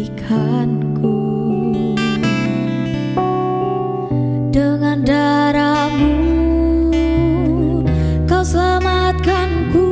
berikanku. Dengan darahmu kau selamatkanku.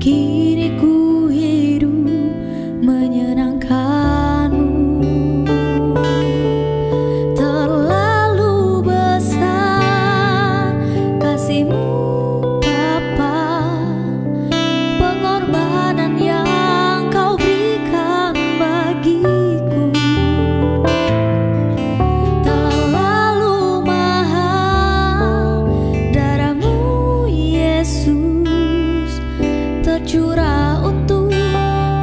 Kini ku hidup menyenangkanmu. Terlalu besar kasihmu Bapa, pengorbanan yang kau berikan bagiku. Terlalu mahal darahmu Yesus tercurah untuk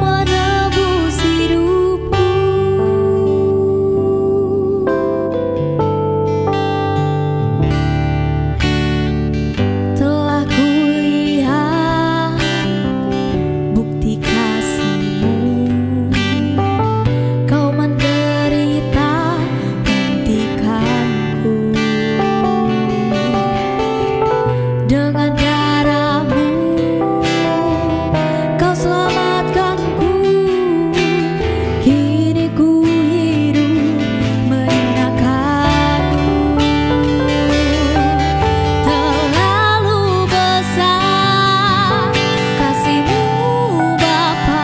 menebus hidupku. Telah kulihat bukti kasih-Mu, kau menderita gantikanku. Dengan darah-Mu kau selamatkanku. Kini ku hidup menyenangkanmu. Terlalu besar kasih-Mu Bapa,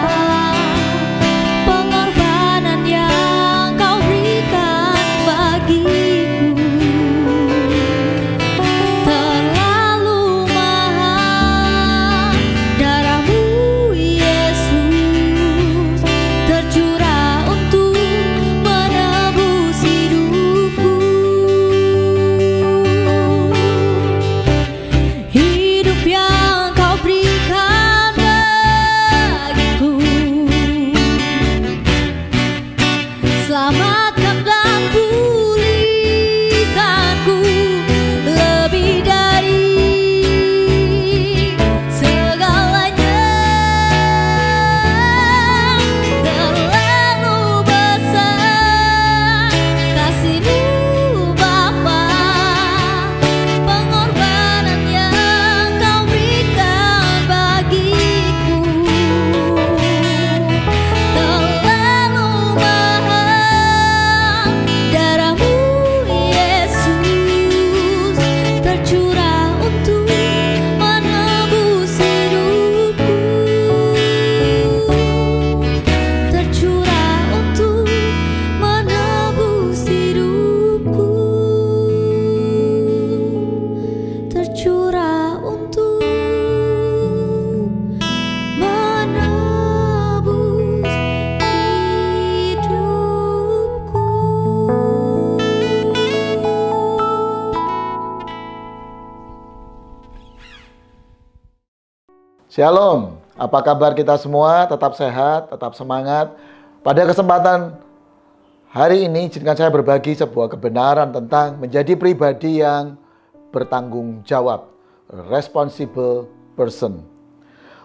pengorbanan yang kau berikan bagiku. Terlalu mahal darahmu Yesus tercurah untuk menebus hidupku. Hidup yang kau berikan bagiku, selamatkan dan pulihkanku lebih dari segalanya. Terlalu besar kasih-Mu Bapa, pengorbanan yang kau berikan bagiku. Terlalu mahal darahmu Yesus tercurah untuk menebus hidupku. Tercurah untuk menebus hidupku. Tercurah untuk menebus hidupku. Shalom, apa kabar kita semua? Tetap sehat, tetap semangat. Pada kesempatan hari ini, izinkan saya berbagi sebuah kebenaran tentang menjadi pribadi yang bertanggung jawab, responsible person.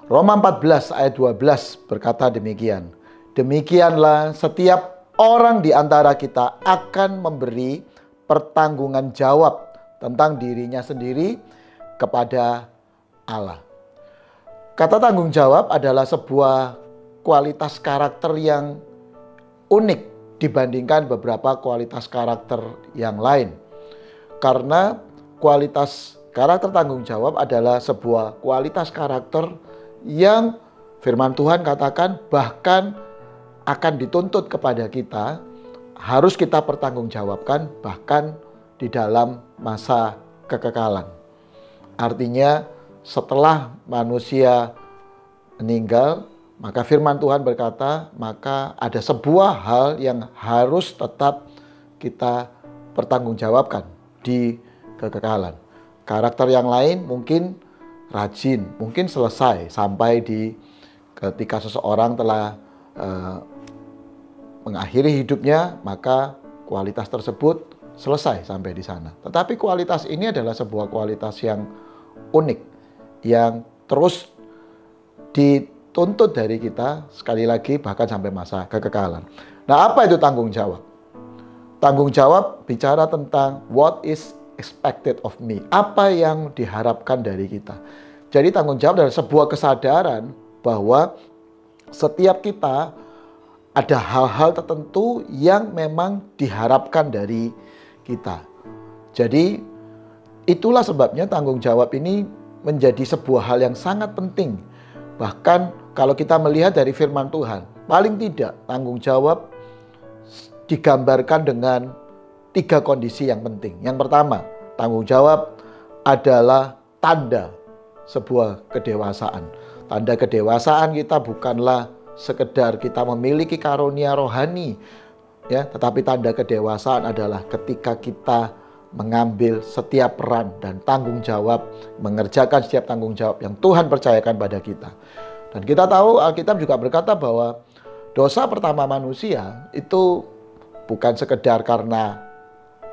Roma 14 ayat 12 berkata demikian. Demikianlah setiap orang di antara kita akan memberi pertanggungan jawab tentang dirinya sendiri kepada Allah. Kata tanggung jawab adalah sebuah kualitas karakter yang unik dibandingkan beberapa kualitas karakter yang lain. Karena kualitas karakter tanggung jawab adalah sebuah kualitas karakter yang firman Tuhan katakan bahkan akan dituntut kepada kita, harus kita pertanggungjawabkan bahkan di dalam masa kekekalan. Artinya setelah manusia meninggal, maka firman Tuhan berkata, maka ada sebuah hal yang harus tetap kita pertanggungjawabkan di kekekalan. Karakter yang lain mungkin rajin, mungkin selesai sampai di ketika seseorang telah mengakhiri hidupnya, maka kualitas tersebut selesai sampai di sana. Tetapi kualitas ini adalah sebuah kualitas yang unik, yang terus dituntut dari kita sekali lagi bahkan sampai masa kekekalan. Nah, apa itu tanggung jawab? Tanggung jawab bicara tentang what is expected of me. Apa yang diharapkan dari kita. Jadi tanggung jawab adalah sebuah kesadaran bahwa setiap kita ada hal-hal tertentu yang memang diharapkan dari kita. Jadi itulah sebabnya tanggung jawab ini menjadi sebuah hal yang sangat penting. Bahkan kalau kita melihat dari firman Tuhan, paling tidak tanggung jawab digambarkan dengan 3 kondisi yang penting. Yang pertama, tanggung jawab adalah tanda sebuah kedewasaan. Tanda kedewasaan kita bukanlah sekedar kita memiliki karunia rohani, ya, tetapi tanda kedewasaan adalah ketika kita mengambil setiap peran dan tanggung jawab, mengerjakan setiap tanggung jawab yang Tuhan percayakan pada kita. Dan kita tahu Alkitab juga berkata bahwa dosa pertama manusia itu bukan sekedar karena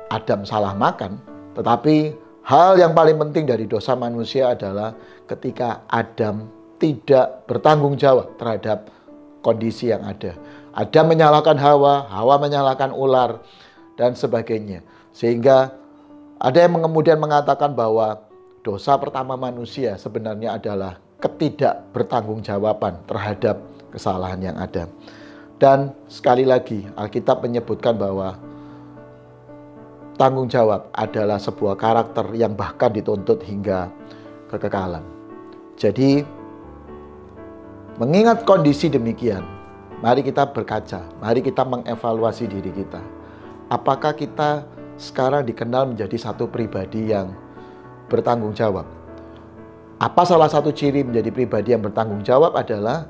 Adam salah makan, tetapi hal yang paling penting dari dosa manusia adalah ketika Adam tidak bertanggung jawab terhadap kondisi yang ada. Adam menyalahkan Hawa, Hawa menyalahkan ular, dan sebagainya. Sehingga ada yang kemudian mengatakan bahwa dosa pertama manusia sebenarnya adalah ketidakbertanggungjawaban terhadap kesalahan yang ada. Dan sekali lagi Alkitab menyebutkan bahwa tanggung jawab adalah sebuah karakter yang bahkan dituntut hingga kekekalan. Jadi mengingat kondisi demikian, mari kita berkaca, mari kita mengevaluasi diri kita. Apakah kita sekarang dikenal menjadi satu pribadi yang bertanggung jawab? Apa salah satu ciri menjadi pribadi yang bertanggung jawab adalah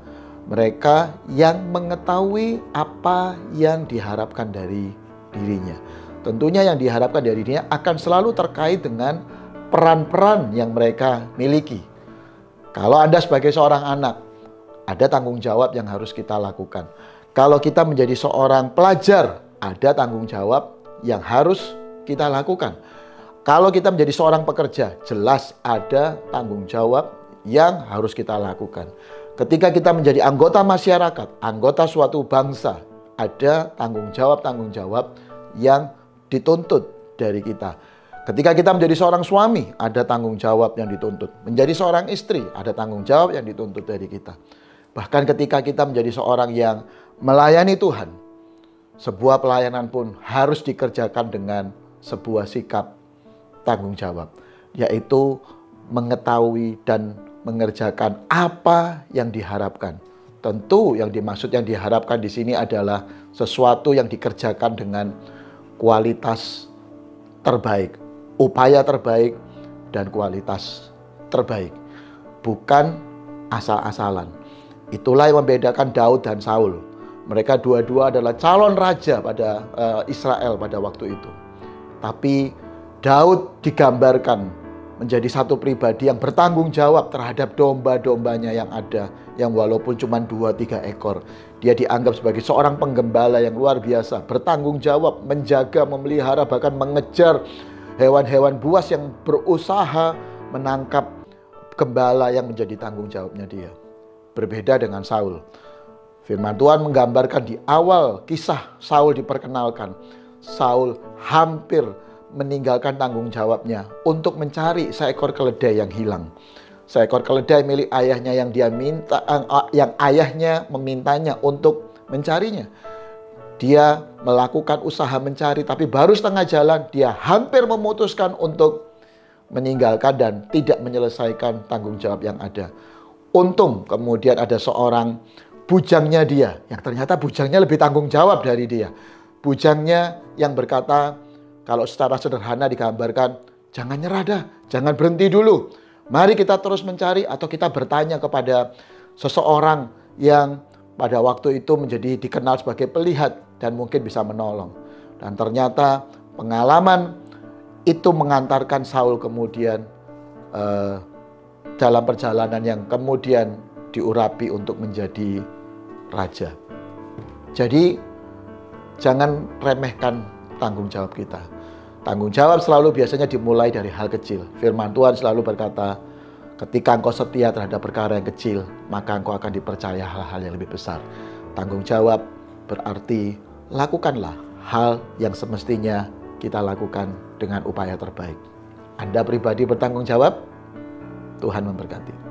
mereka yang mengetahui apa yang diharapkan dari dirinya. Tentunya yang diharapkan dari dirinya akan selalu terkait dengan peran-peran yang mereka miliki. Kalau Anda sebagai seorang anak, ada tanggung jawab yang harus kita lakukan. Kalau kita menjadi seorang pelajar, ada tanggung jawab yang harus kita lakukan. Kalau kita menjadi seorang pekerja, jelas ada tanggung jawab yang harus kita lakukan. Ketika kita menjadi anggota masyarakat, anggota suatu bangsa, ada tanggung jawab yang dituntut dari kita. Ketika kita menjadi seorang suami, ada tanggung jawab yang dituntut. Menjadi seorang istri, ada tanggung jawab yang dituntut dari kita. Bahkan ketika kita menjadi seorang yang melayani Tuhan, sebuah pelayanan pun harus dikerjakan dengan sebuah sikap tanggung jawab, yaitu mengetahui dan mengerjakan apa yang diharapkan. Tentu yang dimaksud yang diharapkan di sini adalah sesuatu yang dikerjakan dengan kualitas terbaik, upaya terbaik, dan kualitas terbaik. Bukan asal-asalan. Itulah yang membedakan Daud dan Saul. Mereka dua-dua adalah calon raja pada Israel pada waktu itu. Tapi Daud digambarkan menjadi satu pribadi yang bertanggung jawab terhadap domba-dombanya yang ada, yang walaupun cuma 2-3 ekor. Dia dianggap sebagai seorang penggembala yang luar biasa, bertanggung jawab, menjaga, memelihara, bahkan mengejar hewan-hewan buas yang berusaha menangkap gembala yang menjadi tanggung jawabnya dia. Berbeda dengan Saul. Firman Tuhan menggambarkan di awal kisah Saul diperkenalkan, Saul hampir meninggalkan tanggung jawabnya untuk mencari seekor keledai yang hilang. Seekor keledai milik ayahnya yang dia minta, yang ayahnya memintanya untuk mencarinya. Dia melakukan usaha mencari, tapi baru setengah jalan dia hampir memutuskan untuk meninggalkan dan tidak menyelesaikan tanggung jawab yang ada. Untung kemudian ada seorang bujangnya dia, yang ternyata bujangnya lebih tanggung jawab dari dia. Bujangnya yang berkata, kalau secara sederhana digambarkan, jangan nyerah dah, jangan berhenti dulu. Mari kita terus mencari atau kita bertanya kepada seseorang yang pada waktu itu menjadi dikenal sebagai pelihat dan mungkin bisa menolong. Dan ternyata pengalaman itu mengantarkan Saul kemudian dalam perjalanan yang kemudian diurapi untuk menjadi raja. Jadi jangan remehkan tanggung jawab kita. Tanggung jawab selalu biasanya dimulai dari hal kecil. Firman Tuhan selalu berkata, ketika engkau setia terhadap perkara yang kecil, maka engkau akan dipercaya hal-hal yang lebih besar. Tanggung jawab berarti lakukanlah hal yang semestinya kita lakukan dengan upaya terbaik. Anda pribadi bertanggung jawab, Tuhan memberkati.